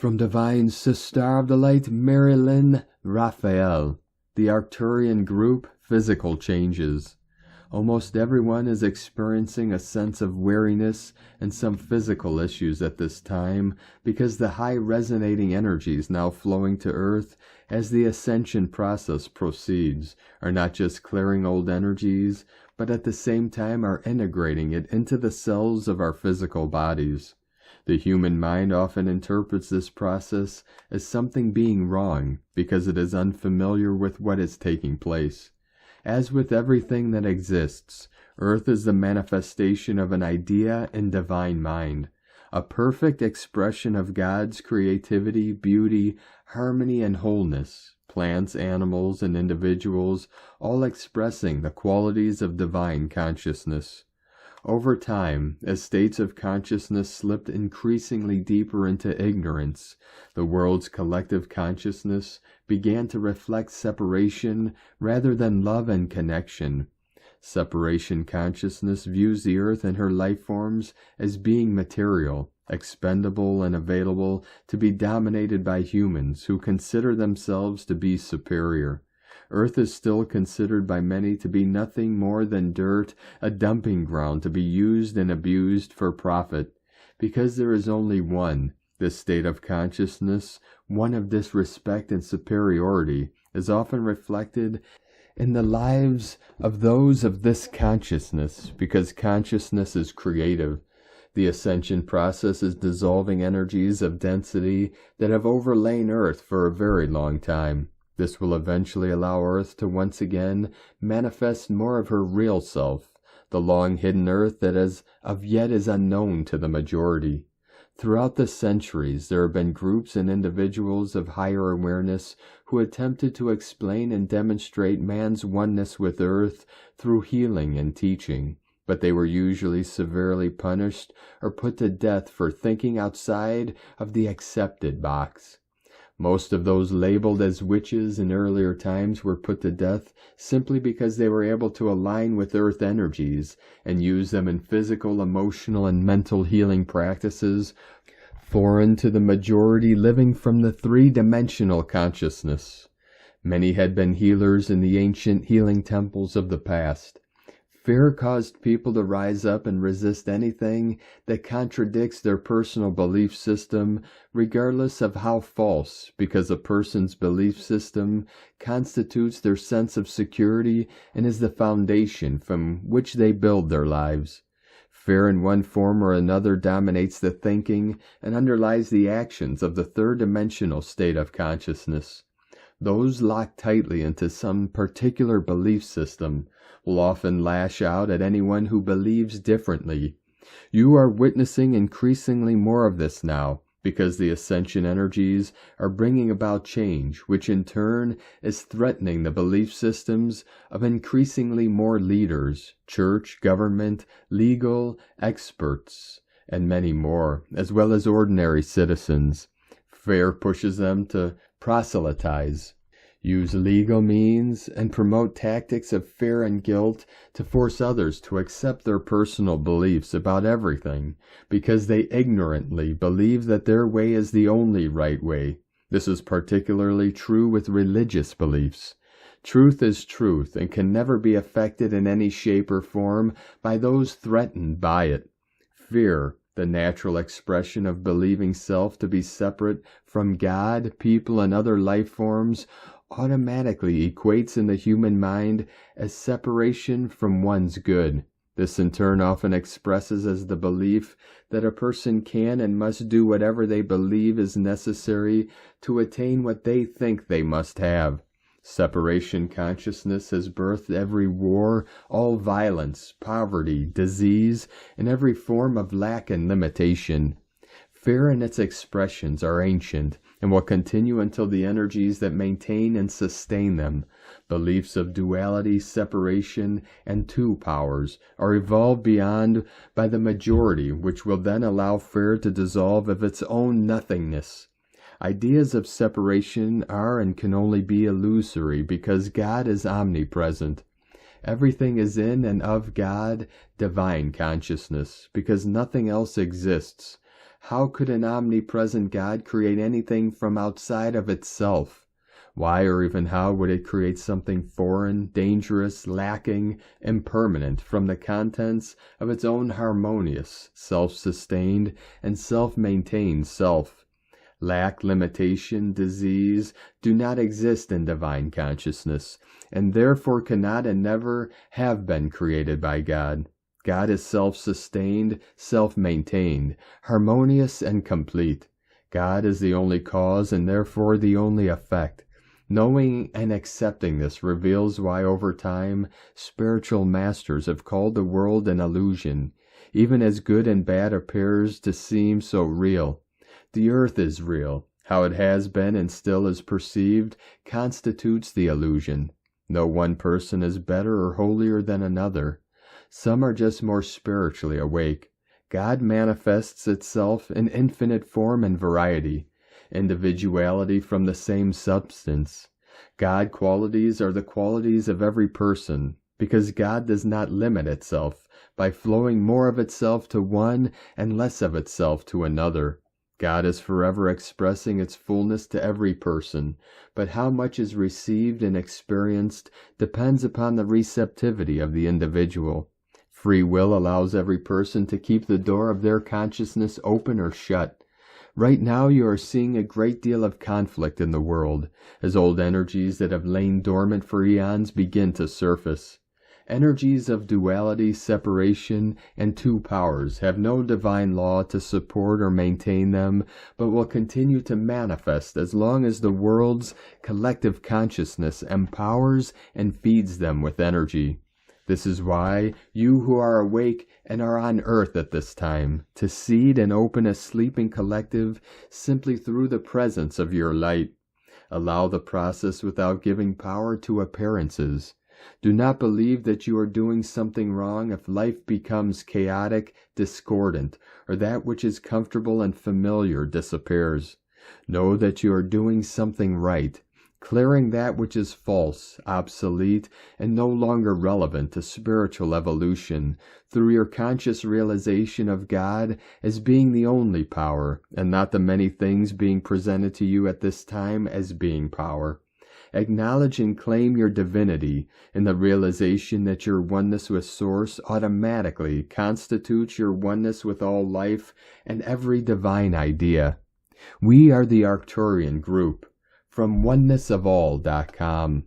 From Divine Sister of the Light Marilynn, Raffaele. The ARCTURIAN group, physical changes. Almost everyone is experiencing a sense of weariness and some physical issues at this time because the high resonating energies now flowing to Earth as the ascension process proceeds are not just clearing old energies, but at the same time are integrating it into the cells of our physical bodies. The human mind often interprets this process as something being wrong because it is unfamiliar with what is taking place. As with everything that exists, Earth is the manifestation of an idea and divine mind, a perfect expression of God's creativity, beauty, harmony, and wholeness. Plants, animals, and individuals all expressing the qualities of divine consciousness. Over time, as states of consciousness slipped increasingly deeper into ignorance, the world's collective consciousness began to reflect separation rather than love and connection. Separation consciousness views the Earth and her life forms as being material, expendable, and available to be dominated by humans who consider themselves to be superior. Earth is still considered by many to be nothing more than dirt, a dumping ground to be used and abused for profit. Because there is only one, this state of consciousness, one of disrespect and superiority, is often reflected in the lives of those of this consciousness, because consciousness is creative. The ascension process is dissolving energies of density that have overlain Earth for a very long time. This will eventually allow Earth to once again manifest more of her real self, the long-hidden Earth that as of yet is unknown to the majority. Throughout the centuries, there have been groups and individuals of higher awareness who attempted to explain and demonstrate man's oneness with Earth through healing and teaching, but they were usually severely punished or put to death for thinking outside of the accepted box. Most of those labeled as witches in earlier times were put to death simply because they were able to align with Earth energies and use them in physical, emotional, and mental healing practices foreign to the majority living from the three-dimensional consciousness. Many had been healers in the ancient healing temples of the past. Fear caused people to rise up and resist anything that contradicts their personal belief system, regardless of how false, because a person's belief system constitutes their sense of security and is the foundation from which they build their lives. Fear in one form or another dominates the thinking and underlies the actions of the third-dimensional state of consciousness. Those locked tightly into some particular belief system will often lash out at anyone who believes differently. You are witnessing increasingly more of this now, because the ascension energies are bringing about change, which in turn is threatening the belief systems of increasingly more leaders, church, government, legal, experts, and many more, as well as ordinary citizens. Fear pushes them to proselytize, use legal means, and promote tactics of fear and guilt to force others to accept their personal beliefs about everything, because they ignorantly believe that their way is the only right way. This is particularly true with religious beliefs. Truth is truth and can never be affected in any shape or form by those threatened by it. Fear, the natural expression of believing self to be separate from God, people, and other life forms, automatically equates in the human mind as separation from one's good. This in turn often expresses as the belief that a person can and must do whatever they believe is necessary to attain what they think they must have. Separation consciousness has birthed every war, all violence, poverty, disease, and every form of lack and limitation. Fear and its expressions are ancient and will continue until the energies that maintain and sustain them, beliefs of duality, separation, and two powers, are evolved beyond by the majority, which will then allow fear to dissolve of its own nothingness. Ideas of separation are and can only be illusory because God is omnipresent. Everything is in and of God, divine consciousness, because nothing else exists. How could an omnipresent God create anything from outside of itself? Why or even how would it create something foreign, dangerous, lacking, impermanent from the contents of its own harmonious, self-sustained, and self-maintained self? Lack, limitation, disease do not exist in divine consciousness, and therefore cannot and never have been created by God. God is self-sustained, self-maintained, harmonious, and complete. God is the only cause and therefore the only effect. Knowing and accepting this reveals why over time spiritual masters have called the world an illusion, even as good and bad appears to seem so real. The earth is real. How it has been and still is perceived constitutes the illusion. No one person is better or holier than another. Some are just more spiritually awake. God manifests itself in infinite form and variety, individuality from the same substance. God qualities are the qualities of every person, because God does not limit itself by flowing more of itself to one and less of itself to another. God is forever expressing its fullness to every person, but how much is received and experienced depends upon the receptivity of the individual. Free will allows every person to keep the door of their consciousness open or shut. Right now you are seeing a great deal of conflict in the world, as old energies that have lain dormant for eons begin to surface. Energies of duality, separation, and two powers have no divine law to support or maintain them, but will continue to manifest as long as the world's collective consciousness empowers and feeds them with energy. This is why you who are awake and are on earth at this time, to seed and open a sleeping collective simply through the presence of your light. Allow the process without giving power to appearances. Do not believe that you are doing something wrong if life becomes chaotic, discordant, or that which is comfortable and familiar disappears. Know that you are doing something right, clearing that which is false, obsolete, and no longer relevant to spiritual evolution through your conscious realization of God as being the only power, and not the many things being presented to you at this time as being power. Acknowledge and claim your divinity in the realization that your oneness with Source automatically constitutes your oneness with all life and every divine idea. We are the Arcturian group from onenessofall.com.